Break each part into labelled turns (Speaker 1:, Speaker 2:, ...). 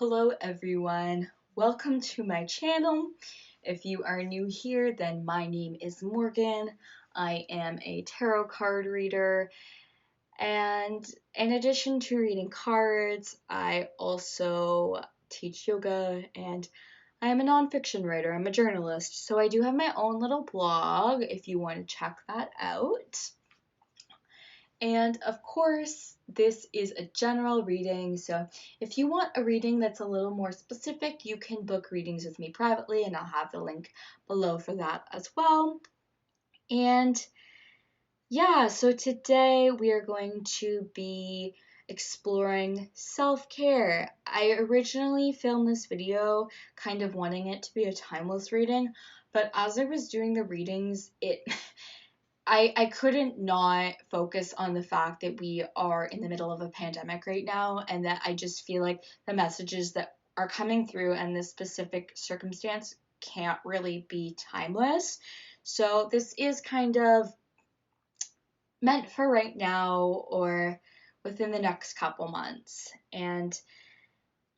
Speaker 1: Hello everyone, welcome to my channel. If you are new here, then my name is Morgan. I am a tarot card reader, and in addition to reading cards, I also teach yoga and I am a nonfiction writer. I'm a journalist, so I do have my own little blog if you want to check that out. And of course, this is a general reading, so if you want a reading that's a little more specific, you can book readings with me privately, and I'll have the link below for that as well. And yeah, so today we are going to be exploring self-care. I originally filmed this video kind of wanting it to be a timeless reading, but as I was doing the readings, I couldn't not focus on the fact that we are in the middle of a pandemic right now, and that I just feel like the messages that are coming through in this specific circumstance can't really be timeless. So this is kind of meant for right now or within the next couple months. And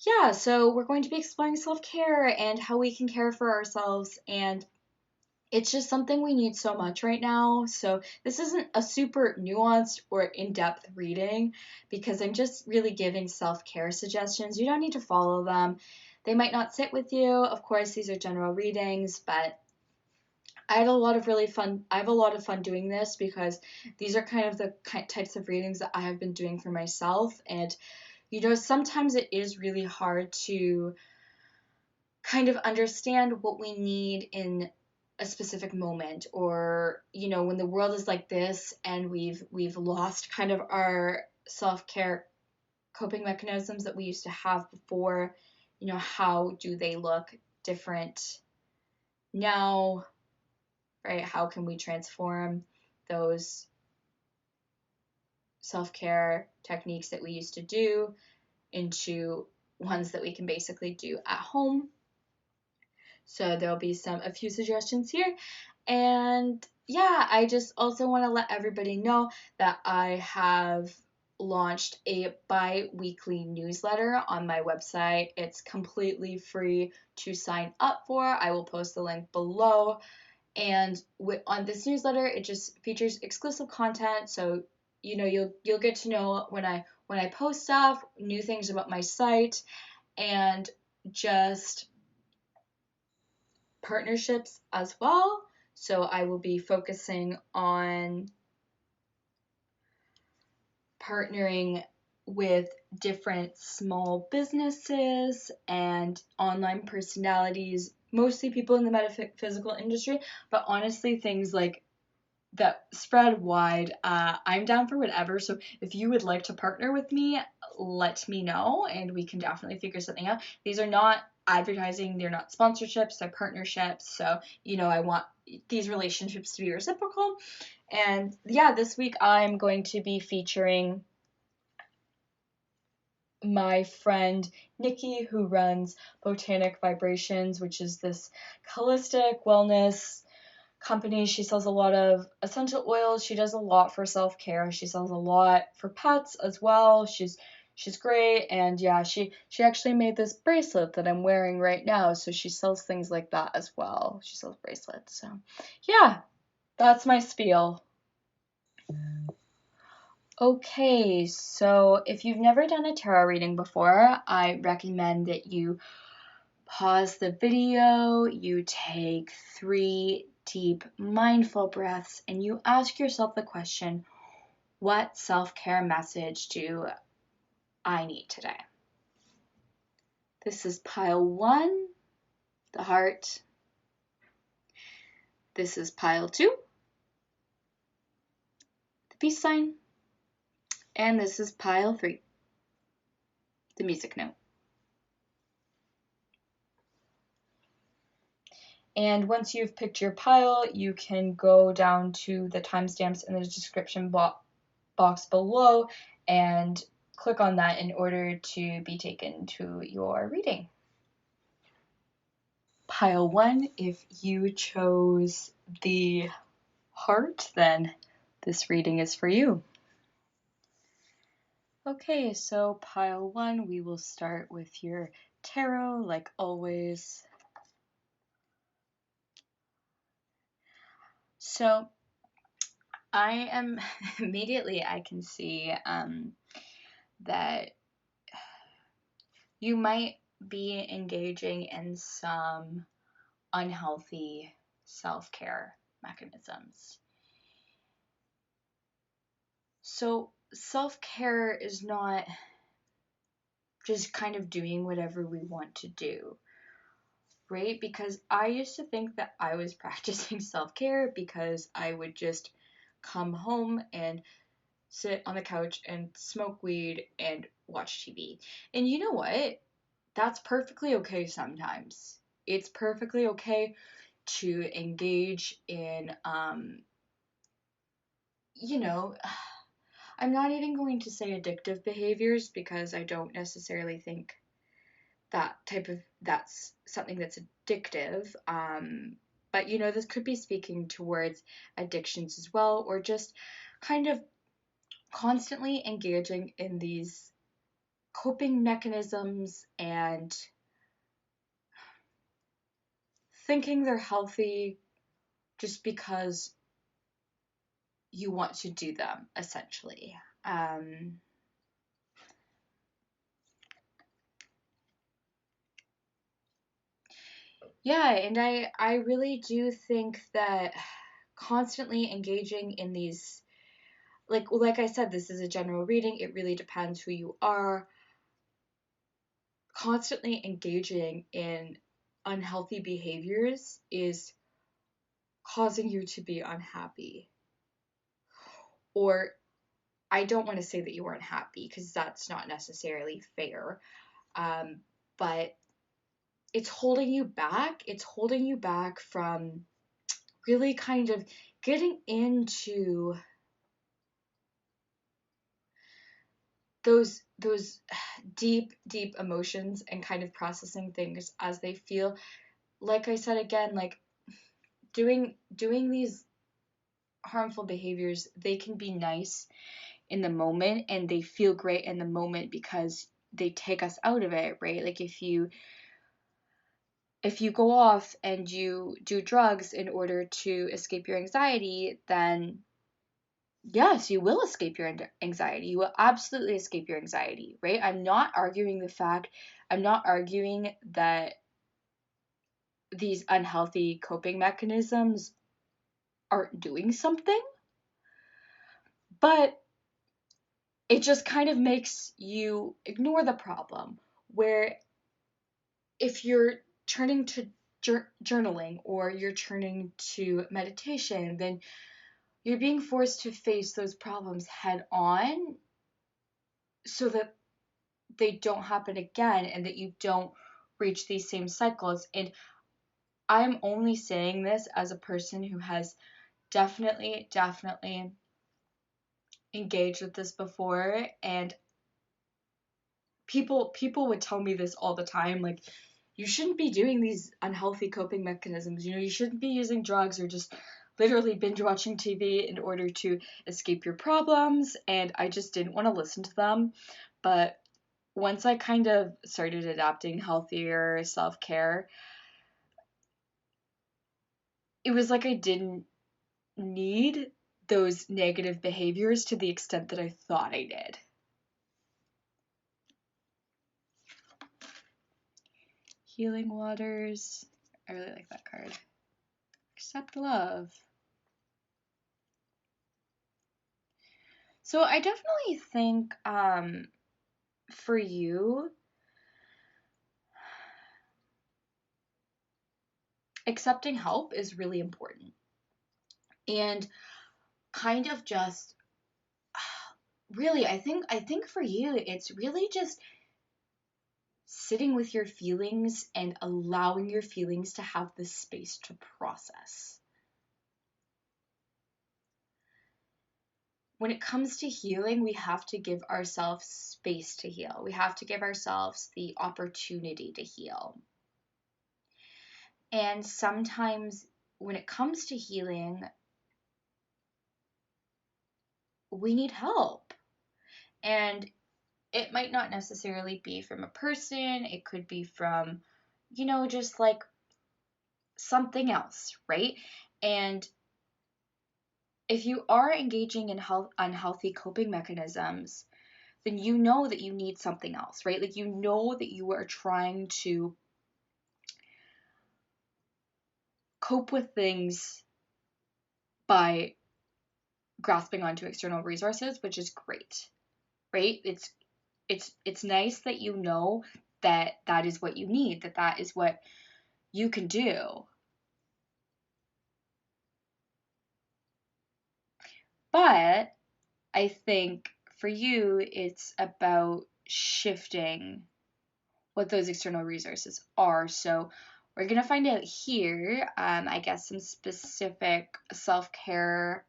Speaker 1: yeah, so we're going to be exploring self-care and how we can care for ourselves, and it's just something we need so much right now. So this isn't a super nuanced or in-depth reading because I'm just really giving self-care suggestions. You don't need to follow them. They might not sit with you. Of course, these are general readings, but I have a lot of fun doing this because these are kind of the types of readings that I have been doing for myself. And, sometimes it is really hard to kind of understand what we need in a specific moment, or when the world is like this and we've lost kind of our self-care coping mechanisms that we used to have before. How do they look different now, right? How can we transform those self-care techniques that we used to do into ones that we can basically do at home? So there'll be a few suggestions here. And yeah, I just also want to let everybody know that I have launched a bi-weekly newsletter on my website. It's completely free to sign up for. I will post the link below. And on this newsletter, it just features exclusive content. So you'll get to know when I post stuff, new things about my site, and just partnerships as well. So I will be focusing on partnering with different small businesses and online personalities, mostly people in the metaphysical industry, but honestly things like that spread wide. I'm down for whatever, so if you would like to partner with me, let me know and we can definitely figure something out. These are not advertising, they're not sponsorships, they're partnerships, so I want these relationships to be reciprocal. And yeah, this week I'm going to be featuring my friend Nikki, who runs Botanic Vibrations, which is this holistic wellness company. She sells a lot of essential oils. She does a lot for self-care. She sells a lot for pets as well. She's great. And yeah, she actually made this bracelet that I'm wearing right now. So she sells things like that as well. She sells bracelets. So yeah, that's my spiel. Okay, so if you've never done a tarot reading before, I recommend that you pause the video, you take 3 deep, mindful breaths, and you ask yourself the question, what self-care message do I need today? This is pile 1, the heart. This is pile 2, the peace sign. And this is pile 3, the music note. And once you've picked your pile, you can go down to the timestamps in the description box below and click on that in order to be taken to your reading. Pile 1, if you chose the heart, then this reading is for you. Okay, so pile 1, we will start with your Tarot, like always. So I am immediately I can see that you might be engaging in some unhealthy self-care mechanisms. So self-care is not just kind of doing whatever we want to do, right? Because I used to think that I was practicing self-care because I would just come home and sit on the couch and smoke weed and watch TV. And you know what? That's perfectly okay sometimes. It's perfectly okay to engage in, you know, I'm not even going to say addictive behaviors because I don't necessarily think that's something that's addictive. But you know, this could be speaking towards addictions as well, or just kind of constantly engaging in these coping mechanisms and thinking they're healthy just because you want to do them, essentially. Yeah, and I really do think that constantly engaging in these, like I said, this is a general reading. It really depends who you are. Constantly engaging in unhealthy behaviors is causing you to be unhappy. Or I don't want to say that you weren't happy because that's not necessarily fair. But it's holding you back. It's holding you back from really kind of getting into those deep emotions and kind of processing things as they feel. Like I said again, like doing these harmful behaviors, they can be nice in the moment and they feel great in the moment because they take us out of it, right? Like if you go off and you do drugs in order to escape your anxiety, then yes, you will escape your anxiety. You will absolutely escape your anxiety, right? I'm not arguing that these unhealthy coping mechanisms aren't doing something, but it just kind of makes you ignore the problem. Where if you're turning to journaling or you're turning to meditation, then you're being forced to face those problems head on so that they don't happen again and that you don't reach these same cycles. And I'm only saying this as a person who has definitely engaged with this before, and people would tell me this all the time, like, you shouldn't be doing these unhealthy coping mechanisms, you know, you shouldn't be using drugs or just literally binge watching TV in order to escape your problems, and I just didn't want to listen to them. But once I kind of started adapting healthier self-care, it was like I didn't need those negative behaviors to the extent that I thought I did. Healing Waters. I really like that card. Accept love. So I definitely think for you, accepting help is really important. And kind of just really, I think for you, it's really just sitting with your feelings and allowing your feelings to have the space to process. When it comes to healing, we have to give ourselves space to heal. We have to give ourselves the opportunity to heal. And sometimes when it comes to healing, we need help. And it might not necessarily be from a person, it could be from, just like something else, right? And if you are engaging in unhealthy coping mechanisms, then you know that you need something else, right? Like, you know that you are trying to cope with things by grasping onto external resources, which is great, right? It's nice that you know that that is what you need, that that is what you can do. But I think for you, it's about shifting what those external resources are. So we're going to find out here, I guess, some specific self-care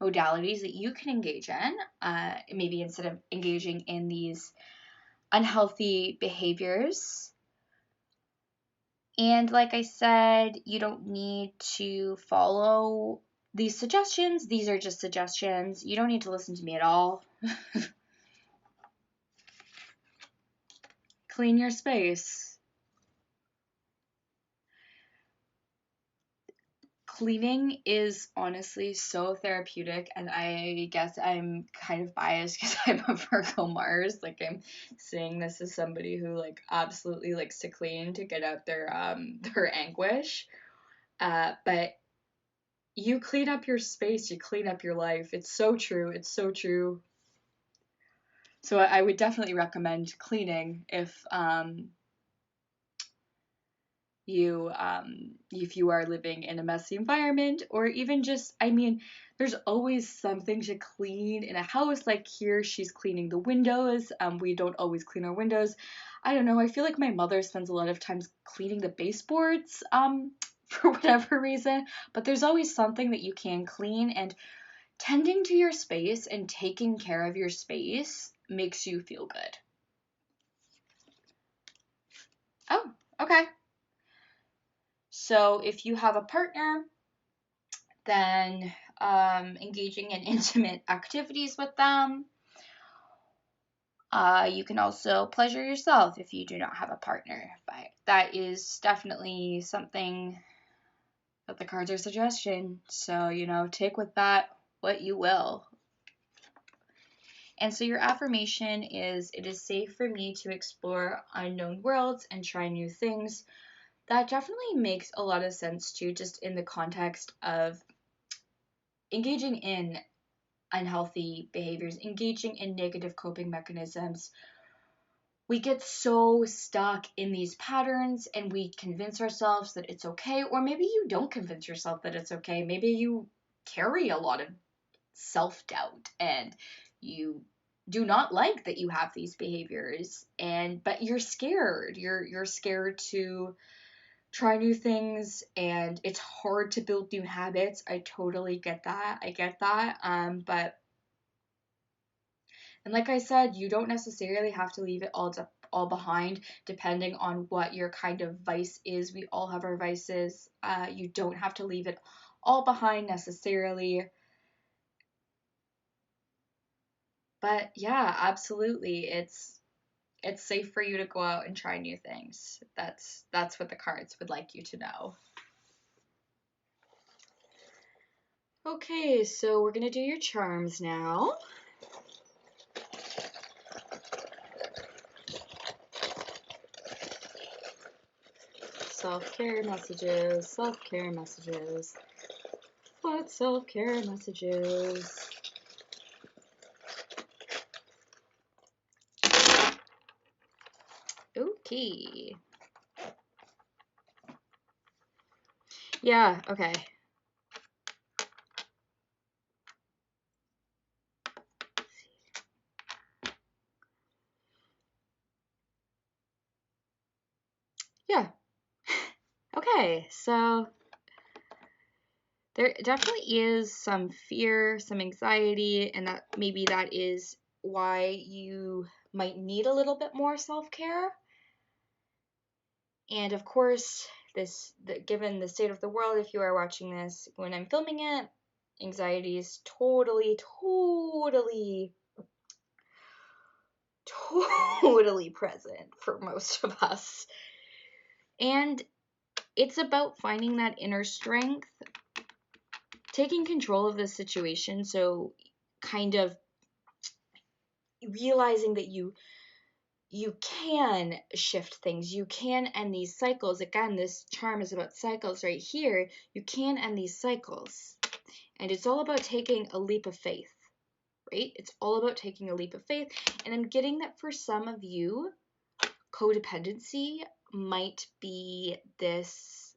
Speaker 1: modalities that you can engage in, maybe instead of engaging in these unhealthy behaviors. And like I said, you don't need to follow these suggestions. These are just suggestions. You don't need to listen to me at all. Clean your space. Cleaning is honestly so therapeutic, and I guess I'm kind of biased because I'm a Virgo Mars. Like, I'm saying this as somebody who like absolutely likes to clean to get out their anguish. But you clean up your space, you clean up your life. It's so true. It's so true. So I would definitely recommend cleaning if you are living in a messy environment, or even just, I mean, there's always something to clean in a house. Like, here she's cleaning the windows. We don't always clean our windows. I don't know, I feel like my mother spends a lot of times cleaning the baseboards for whatever reason, but there's always something that you can clean, and tending to your space and taking care of your space makes you feel good. Oh, okay. So if you have a partner, then engaging in intimate activities with them. You can also pleasure yourself if you do not have a partner, but that is definitely something that the cards are suggesting. So, take with that what you will. And so your affirmation is, it is safe for me to explore unknown worlds and try new things. That definitely makes a lot of sense too, just in the context of engaging in unhealthy behaviors, engaging in negative coping mechanisms. We get so stuck in these patterns and we convince ourselves that it's okay, or maybe you don't convince yourself that it's okay. Maybe you carry a lot of self-doubt and you do not like that you have these behaviors, but you're scared. You're scared to try new things, and it's hard to build new habits. I totally get that. I get that. But and like I said, you don't necessarily have to leave it all behind, depending on what your kind of vice is. We all have our vices. You don't have to leave it all behind necessarily. But yeah, absolutely. It's safe for you to go out and try new things. That's what the cards would like you to know. Okay, so we're gonna do your charms now. Self-care messages, self-care messages. What self-care messages? Okay. Yeah, okay. Yeah. Okay, so there definitely is some fear, some anxiety, and that maybe that is why you might need a little bit more self-care. And of course, given the state of the world, if you are watching this when I'm filming it, anxiety is totally totally present for most of us. And it's about finding that inner strength, taking control of the situation, so kind of realizing that you can shift things, you can end these cycles. Again, this charm is about cycles right here. You can end these cycles. And it's all about taking a leap of faith, right? It's all about taking a leap of faith. And I'm getting that for some of you, codependency might be this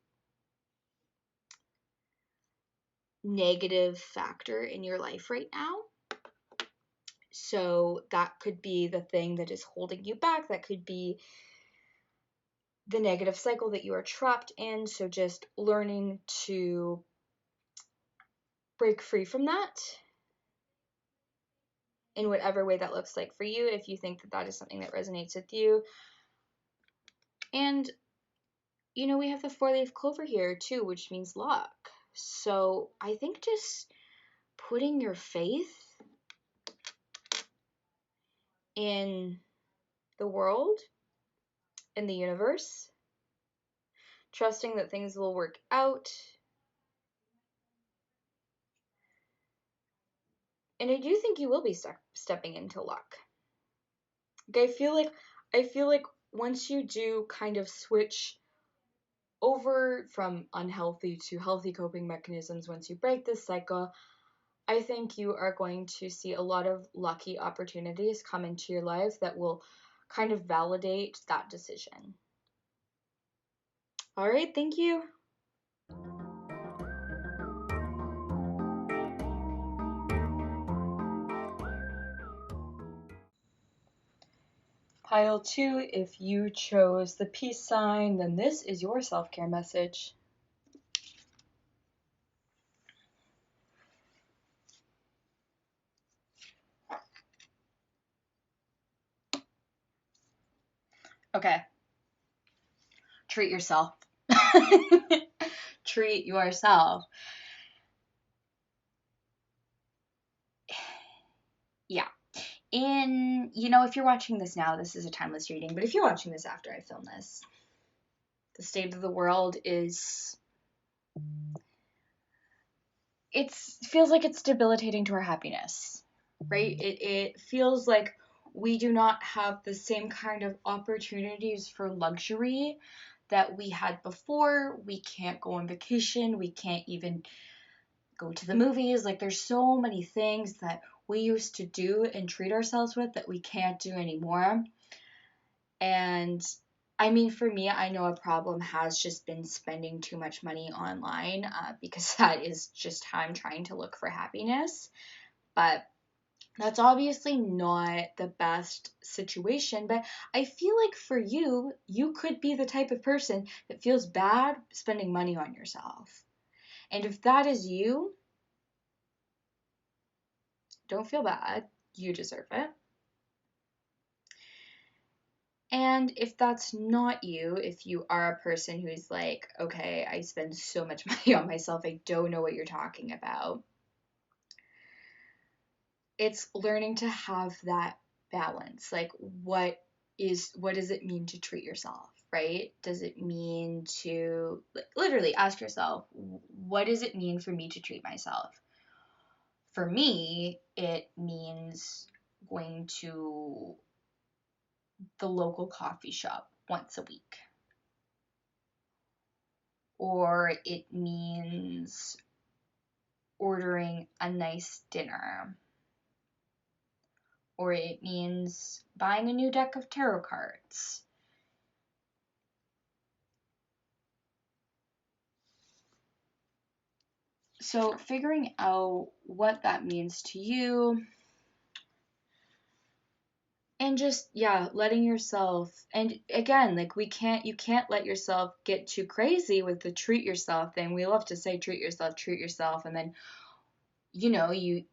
Speaker 1: negative factor in your life right now. So that could be the thing that is holding you back. That could be the negative cycle that you are trapped in. So just learning to break free from that in whatever way that looks like for you, if you think that that is something that resonates with you. And, you know, we have the 4-leaf clover here too, which means luck. So I think just putting your faith in the world, in the universe, trusting that things will work out. And I do think you will be stepping into luck. Okay, I feel like once you do kind of switch over from unhealthy to healthy coping mechanisms, once you break this cycle, I think you are going to see a lot of lucky opportunities come into your life that will kind of validate that decision. All right, thank you. Pile 2, if you chose the peace sign, then this is your self-care message. Okay. Treat yourself. Treat yourself. Yeah. And, you know, if you're watching this now, this is a timeless reading, but if you're watching this after I film this, the state of the world is, it feels like it's debilitating to our happiness, right? It feels like we do not have the same kind of opportunities for luxury that we had before. We can't go on vacation. We can't even go to the movies. Like, there's so many things that we used to do and treat ourselves with that we can't do anymore. And I mean, for me, I know a problem has just been spending too much money online, because that is just how I'm trying to look for happiness. But that's obviously not the best situation. But I feel like for you, you could be the type of person that feels bad spending money on yourself. And if that is you, don't feel bad. You deserve it. And if that's not you, if you are a person who's like, okay, I spend so much money on myself, I don't know what you're talking about. It's learning to have that balance. Like, what does it mean to treat yourself, right? Does it mean to literally ask yourself, what does it mean for me to treat myself? For me, it means going to the local coffee shop once a week. Or it means ordering a nice dinner. Or it means buying a new deck of tarot cards. So figuring out what that means to you, and just, yeah, letting yourself, and again, like, you can't let yourself get too crazy with the treat yourself thing. We love to say treat yourself, and then, you know, you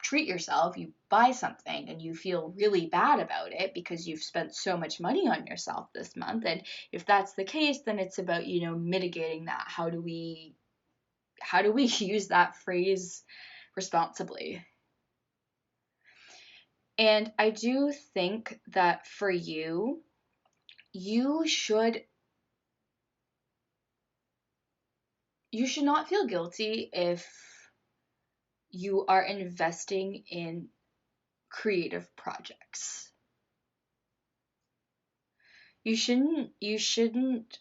Speaker 1: treat yourself, you buy something, and you feel really bad about it because you've spent so much money on yourself this month. And if that's the case, then it's about, you know, mitigating that. How do we use that phrase responsibly? And I do think that for you, you should not feel guilty if you are investing in creative projects. You shouldn't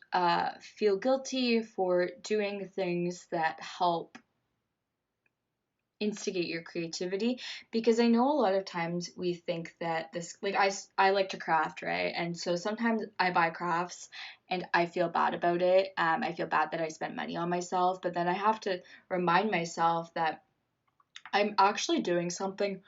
Speaker 1: feel guilty for doing things that help instigate your creativity, because I know a lot of times we think that this, like, I like to craft, right? And so sometimes I buy crafts and I feel bad about it. I feel bad that I spent money on myself, but then I have to remind myself that I'm actually doing something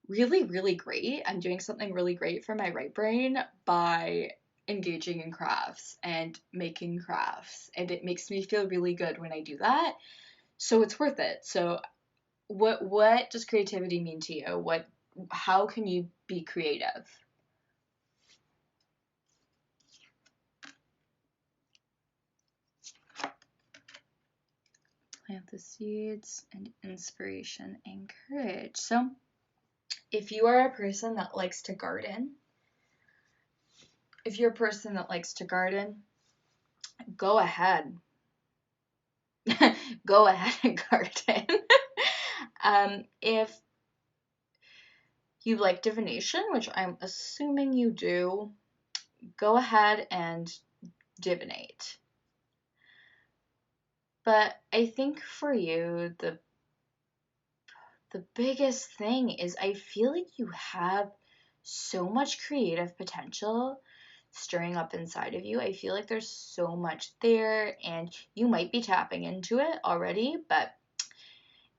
Speaker 1: really, really great. I'm doing something really great for my right brain by engaging in crafts and making crafts, and it makes me feel really good when I do that. So it's worth it. So what does creativity mean to you? How can you be creative? Plant the seeds and inspiration and courage. So if you are a person that likes to garden, go ahead. Go ahead and garden. If you like divination, which I'm assuming you do, go ahead and divinate. But I think for you, the biggest thing is I feel like you have so much creative potential stirring up inside of you. I feel like there's so much there, and you might be tapping into it already, but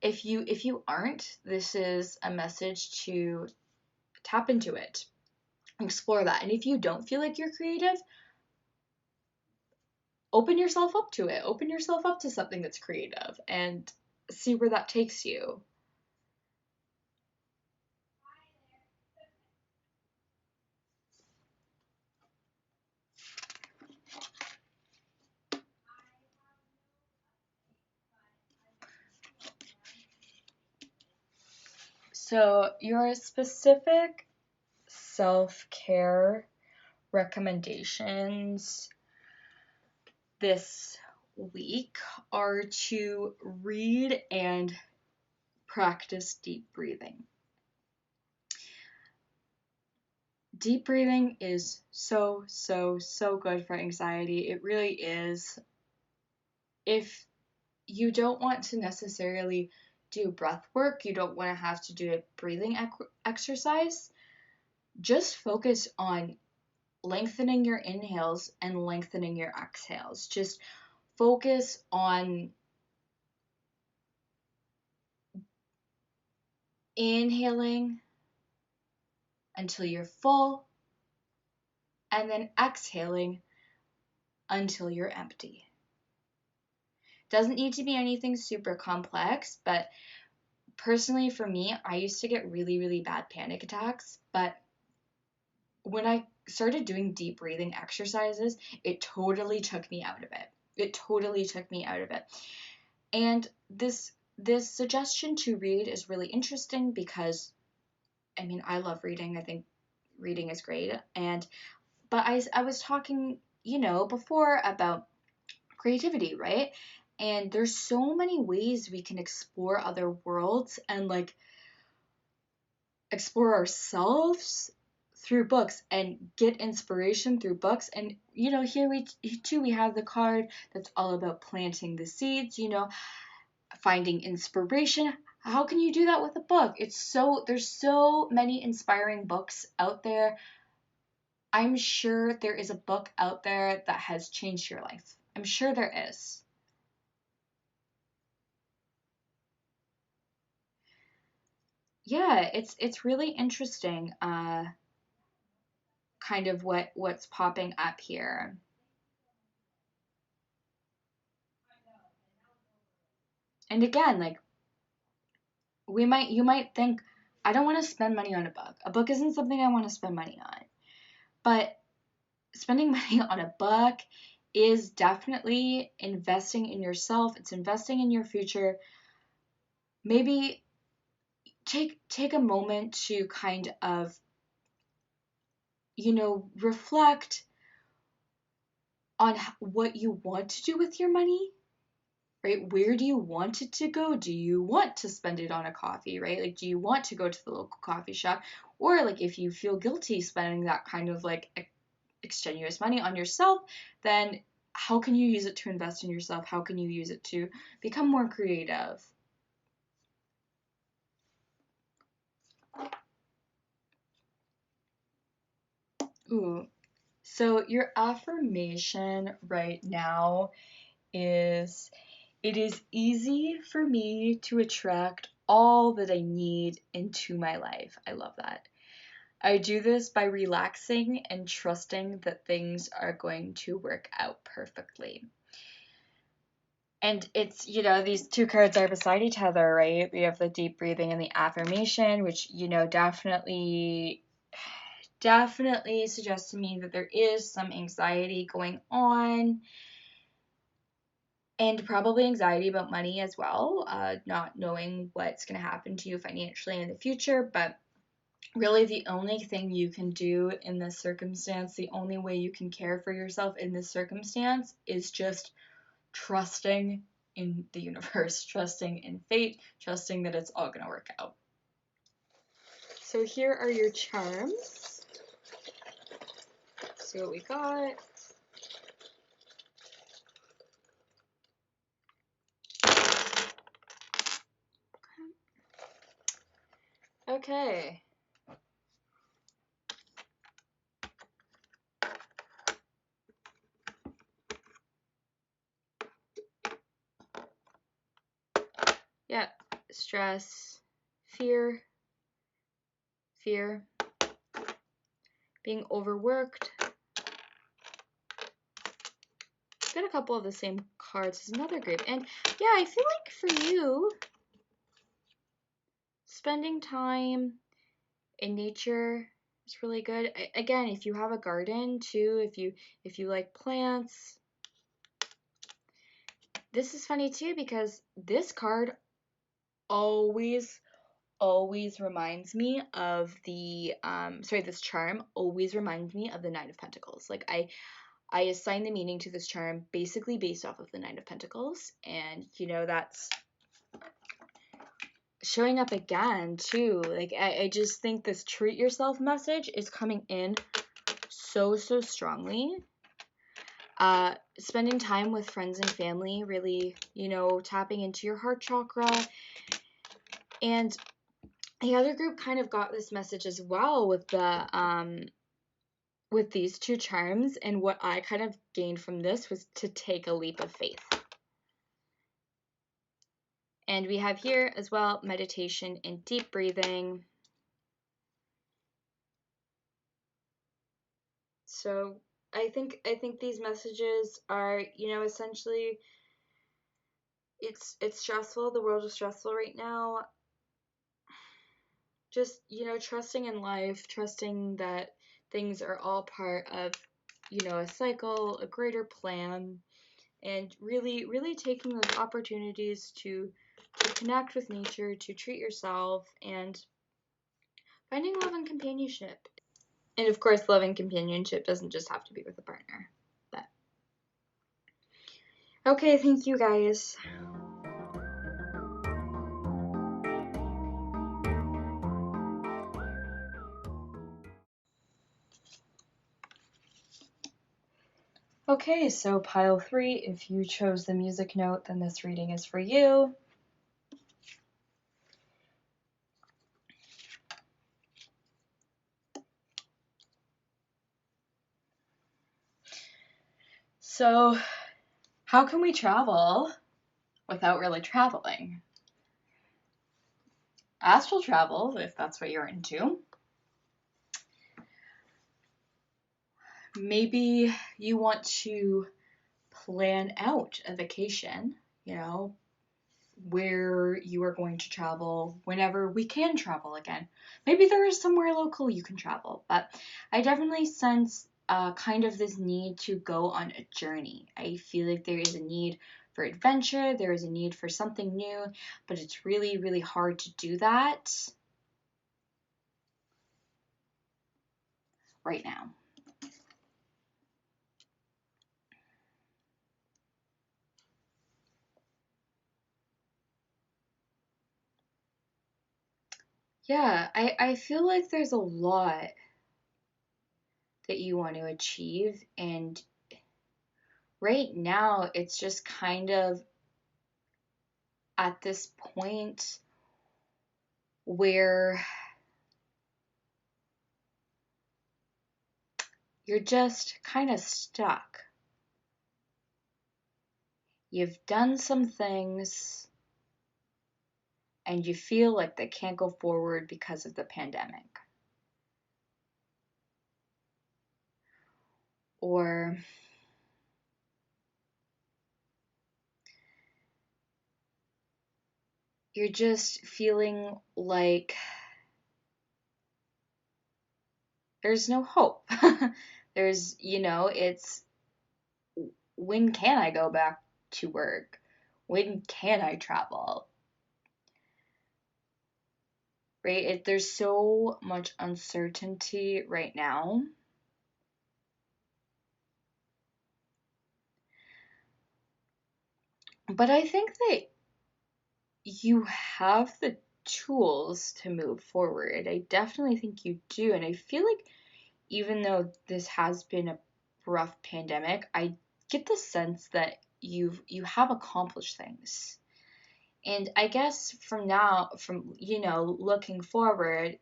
Speaker 1: if you aren't, this is a message to tap into it, explore that. And if you don't feel like you're creative, open yourself up to it. Open yourself up to something that's creative and see where that takes you. So your specific self-care recommendations this week are to read and practice deep breathing. Deep breathing is so, so, so good for anxiety. It really is. If you don't want to necessarily do breath work, you don't want to have to do a breathing exercise, just focus on lengthening your inhales and lengthening your exhales. Just focus on inhaling until you're full and then exhaling until you're empty. Doesn't need to be anything super complex, but personally for me, I used to get really, really bad panic attacks, but when I started doing deep breathing exercises, it totally took me out of it. It totally took me out of it. And this suggestion to read is really interesting because, I mean, I love reading. I think reading is great. But I was talking, before about creativity, right? And there's so many ways we can explore other worlds and like explore ourselves through books and get inspiration through books. And here we have the card that's all about planting the seeds, finding inspiration. How can you do that with a book? There's so many inspiring books out there. I'm sure there is a book out there that has changed your life. I'm sure there is. Yeah, it's really interesting, kind of what's popping up here. And again, like you might think, I don't want to spend money on a book. A book isn't something I want to spend money on. But spending money on a book is definitely investing in yourself. It's investing in your future. Maybe take a moment to kind of, reflect on what you want to do with your money, right? Where do you want it to go? Do you want to spend it on a coffee, right? Like, do you want to go to the local coffee shop? Or like, if you feel guilty spending that kind of like extraneous money on yourself, then how can you use it to invest in yourself? How can you use it to become more creative? Ooh. So your affirmation right now is, it is easy for me to attract all that I need into my life. I love that. I do this by relaxing and trusting that things are going to work out perfectly. And it's, these two cards are beside each other, right? We have the deep breathing and the affirmation, which, definitely suggests to me that there is some anxiety going on, and probably anxiety about money as well, not knowing what's going to happen to you financially in the future. But really, the only thing you can do in this circumstance, the only way you can care for yourself in this circumstance, is just trusting in the universe, trusting in fate, trusting that it's all going to work out. So here are your charms. See what we got. Okay. Yeah, stress, fear, being overworked. Got a couple of the same cards as another group. And yeah, I feel like for you, spending time in nature is really good. Again, if you have a garden too, if you like plants. This is funny too, because this card always reminds me of the this charm always reminds me of the Nine of Pentacles. Like, I assign the meaning to this charm basically based off of the Nine of Pentacles, and that's showing up again too. Like, I just think this treat yourself message is coming in so strongly. Spending time with friends and family, really, tapping into your heart chakra. And the other group kind of got this message as well with the with these two charms, and what I kind of gained from this was to take a leap of faith. And we have here as well meditation and deep breathing. So I think these messages are, essentially, it's stressful. The world is stressful right now. Just, trusting in life, trusting that things are all part of, a cycle, a greater plan, and really taking those opportunities to connect with nature, to treat yourself, and finding love and companionship. And of course, love and companionship doesn't just have to be with a partner. But okay, thank you guys. Okay, so pile 3, if you chose the music note, then this reading is for you. So, how can we travel without really traveling? Astral travel, if that's what you're into. Maybe you want to plan out a vacation, where you are going to travel whenever we can travel again. Maybe there is somewhere local you can travel, but I definitely sense kind of this need to go on a journey. I feel like there is a need for adventure, there is a need for something new, but it's really, really hard to do that right now. Yeah, I feel like there's a lot that you want to achieve, and right now it's just kind of at this point where you're just kind of stuck. You've done some things and you feel like they can't go forward because of the pandemic. Or you're just feeling like there's no hope. There's, it's when can I go back to work? When can I travel? Right? There's so much uncertainty right now. But I think that you have the tools to move forward. I definitely think you do. And I feel like even though this has been a rough pandemic, I get the sense that you have accomplished things. And I guess from looking forward,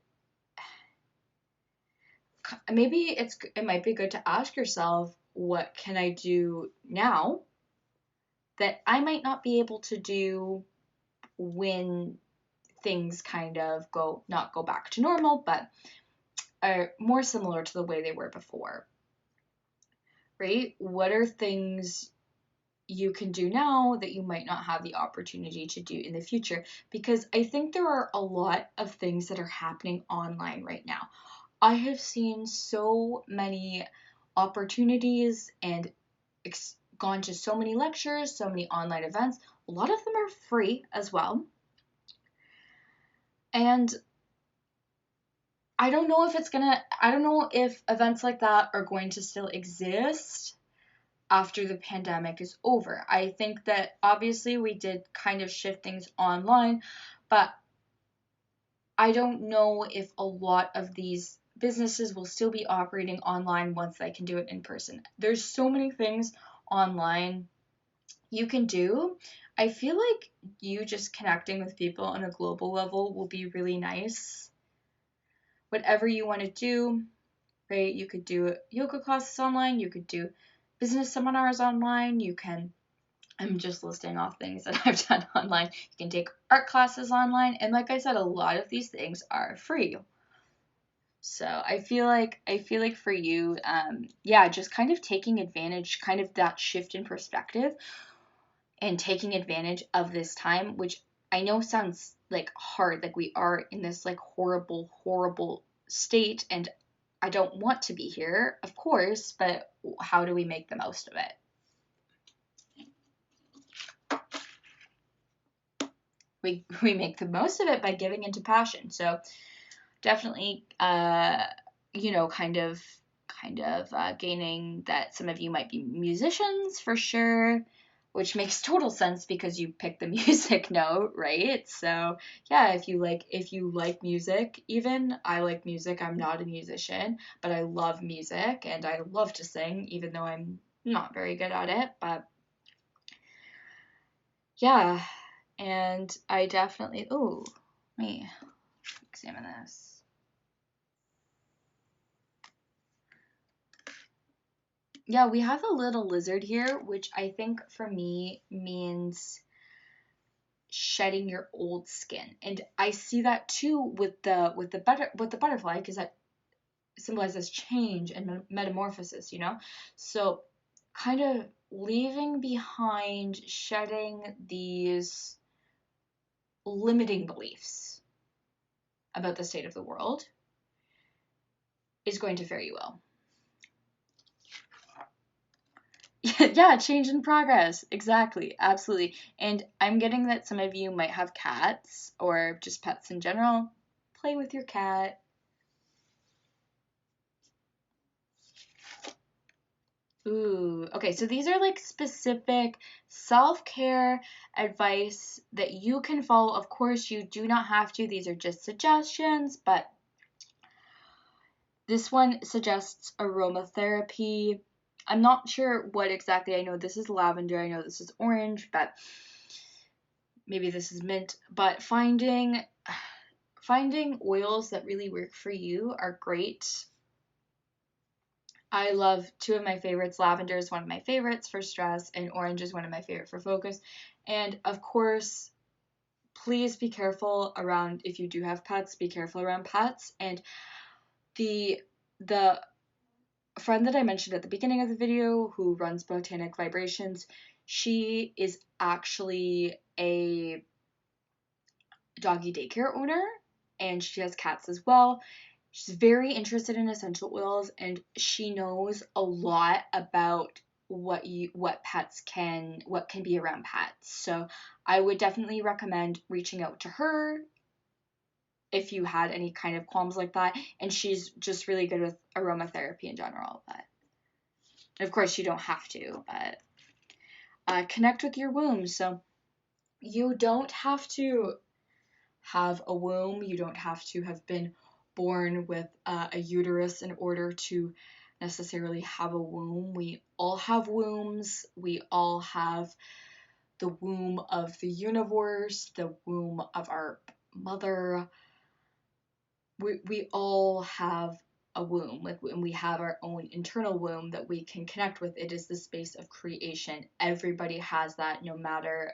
Speaker 1: maybe it might be good to ask yourself, what can I do now that I might not be able to do when things kind of not go back to normal, but are more similar to the way they were before, right? What are things you can do now that you might not have the opportunity to do in the future? Because I think there are a lot of things that are happening online right now. I have seen so many opportunities and gone to so many lectures, so many online events. A lot of them are free as well. And I don't know if events like that are going to still exist after the pandemic is over. I think that obviously we did kind of shift things online, but I don't know if a lot of these businesses will still be operating online once they can do it in person. There's so many things online you can do. I feel like you just connecting with people on a global level will be really nice. Whatever you want to do, right? You could do yoga classes online, you could do business seminars online, I'm just listing off things that I've done online. You can take art classes online, and like I said, a lot of these things are free. So I feel like for you, just kind of taking advantage, kind of that shift in perspective, and taking advantage of this time, which I know sounds like hard, like we are in this like horrible, horrible state, and I don't want to be here, of course, but how do we make the most of it? We make the most of it by giving into passion. So definitely, kind of gaining that some of you might be musicians for sure, which makes total sense because you picked the music note, right? So yeah, if you like music, even I like music. I'm not a musician, but I love music and I love to sing, even though I'm not very good at it. But yeah, and I definitely. Oh, let me examine this. Yeah, we have a little lizard here, which I think for me means shedding your old skin. And I see that too with the butterfly, because that symbolizes change and metamorphosis, So kind of leaving behind, shedding these limiting beliefs about the state of the world is going to fare you well. Yeah, change in progress. Exactly. Absolutely. And I'm getting that some of you might have cats or just pets in general. Play with your cat. Ooh, okay, so these are like specific self-care advice that you can follow. Of course, you do not have to. These are just suggestions, but this one suggests aromatherapy. I'm not sure what exactly. I know this is lavender, I know this is orange, but maybe this is mint. But finding oils that really work for you are great. I love two of my favorites. Lavender is one of my favorites for stress, and orange is one of my favorite for focus. And of course, please be careful around, if you do have pets, be careful around pets. And the friend that I mentioned at the beginning of the video who runs Botanic Vibrations, she is actually a doggy daycare owner, and she has cats as well. She's very interested in essential oils, and she knows a lot about what can be around pets. So I would definitely recommend reaching out to her if you had any kind of qualms like that. And she's just really good with aromatherapy in general. But of course, you don't have to. But connect with your womb. So you don't have to have a womb. You don't have to have been born with a uterus in order to necessarily have a womb. We all have wombs. We all have the womb of the universe, the womb of our mother. We all have a womb, like, and we have our own internal womb that we can connect with. It is the space of creation. Everybody has that, no matter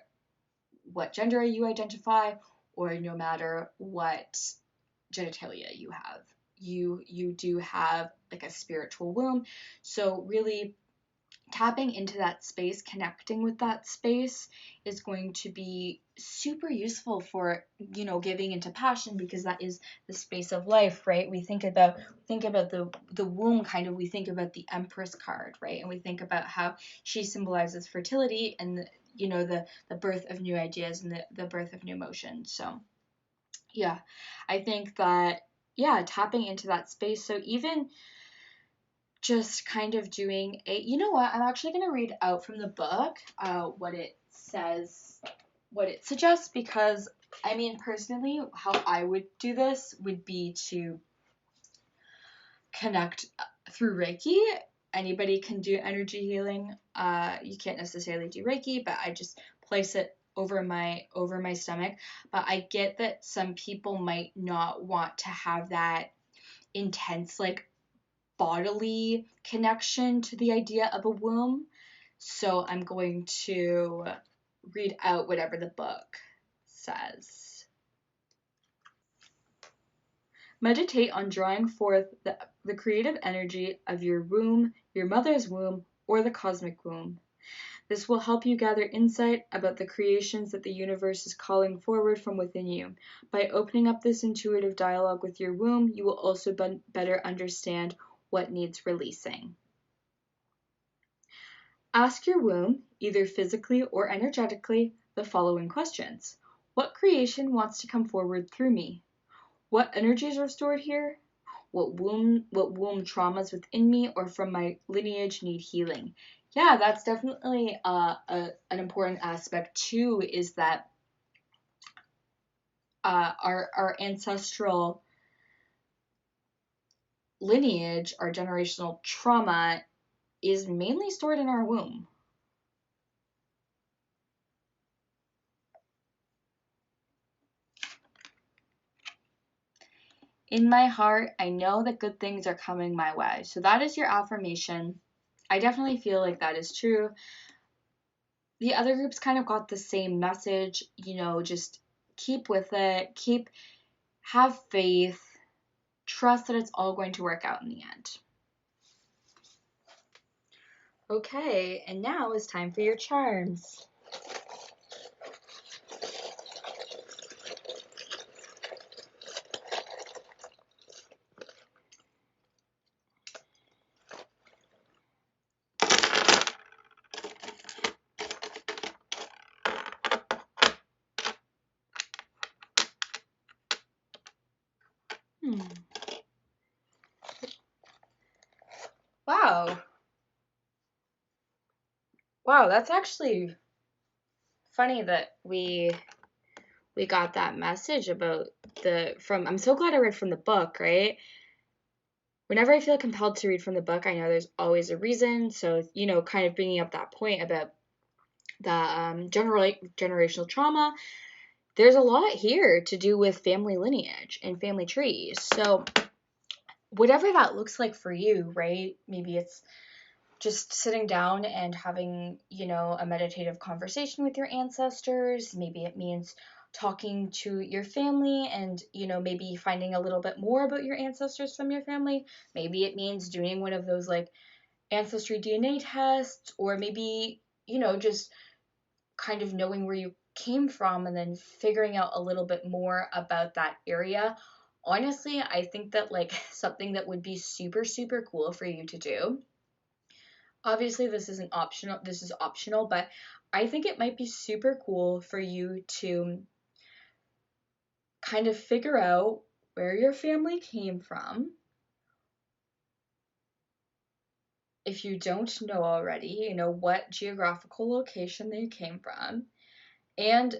Speaker 1: what gender you identify, or no matter what genitalia you have. You do have like a spiritual womb. So really tapping into that space, connecting with that space is going to be super useful for, giving into passion, because that is the space of life, right? We think about the womb, kind of, we think about the Empress card, right? And we think about how she symbolizes fertility and the birth of new ideas and the birth of new motion. So yeah, I think that, yeah, tapping into that space. So even just kind of doing I'm actually going to read out from the book what it says, what it suggests, because I mean, personally, how I would do this would be to connect through Reiki. Anybody can do energy healing. You can't necessarily do Reiki, but I just place it over my stomach. But I get that some people might not want to have that intense, like, bodily connection to the idea of a womb. So I'm going to read out whatever the book says. Meditate on drawing forth the creative energy of your womb, your mother's womb, or the cosmic womb. This will help you gather insight about the creations that the universe is calling forward from within you. By opening up this intuitive dialogue with your womb, you will also better understand what needs releasing. Ask your womb, either physically or energetically, the following questions. What creation wants to come forward through me? What energies are stored here? What womb traumas within me or from my lineage need healing? Yeah, that's definitely an important aspect too, is that our ancestral lineage, our generational trauma, is mainly stored in our womb. In my heart, I know that good things are coming my way. So that is your affirmation. I definitely feel like that is true. The other groups kind of got the same message, just keep with it, have faith, trust that it's all going to work out in the end. Okay, and now it's time for your charms. Wow. Wow, that's actually funny that we got that message about I'm so glad I read from the book, right? Whenever I feel compelled to read from the book, I know there's always a reason. So, kind of bringing up that point about the generational trauma, there's a lot here to do with family lineage and family trees. So, whatever that looks like for you, right? Maybe it's just sitting down and having, a meditative conversation with your ancestors. Maybe it means talking to your family and, maybe finding a little bit more about your ancestors from your family. Maybe it means doing one of those like ancestry DNA tests, or maybe, just kind of knowing where you came from and then figuring out a little bit more about that area. Honestly, I think that like something that would be super, super cool for you to do. Obviously, this is optional, but I think it might be super cool for you to kind of figure out where your family came from. If you don't know already, what geographical location they came from, and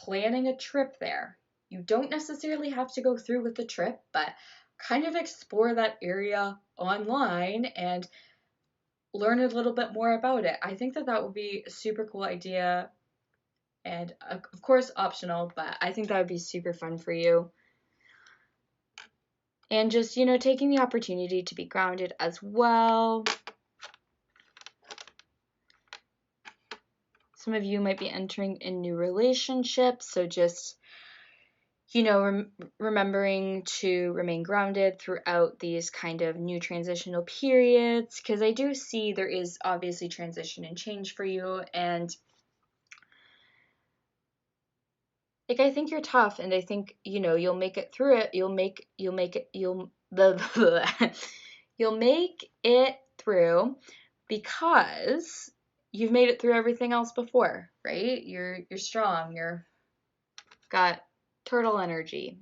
Speaker 1: planning a trip there. You don't necessarily have to go through with the trip, but kind of explore that area online and learn a little bit more about it. I think that that would be a super cool idea, and of course optional, but I think that would be super fun for you. And just, taking the opportunity to be grounded as well. Some of you might be entering in new relationships, so just, remembering to remain grounded throughout these kind of new transitional periods, because I do see there is obviously transition and change for you, and like I think you're tough, and I think you'll make it through it. You'll make it through, because you've made it through everything else before, right? You're strong. You're got turtle energy.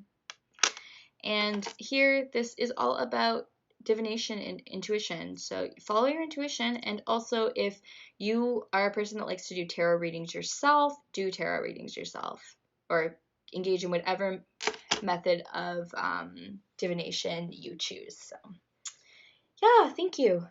Speaker 1: And here, this is all about divination and intuition. So follow your intuition. And also, if you are a person that likes to do tarot readings yourself, do tarot readings yourself, or engage in whatever method of divination you choose. So yeah, thank you.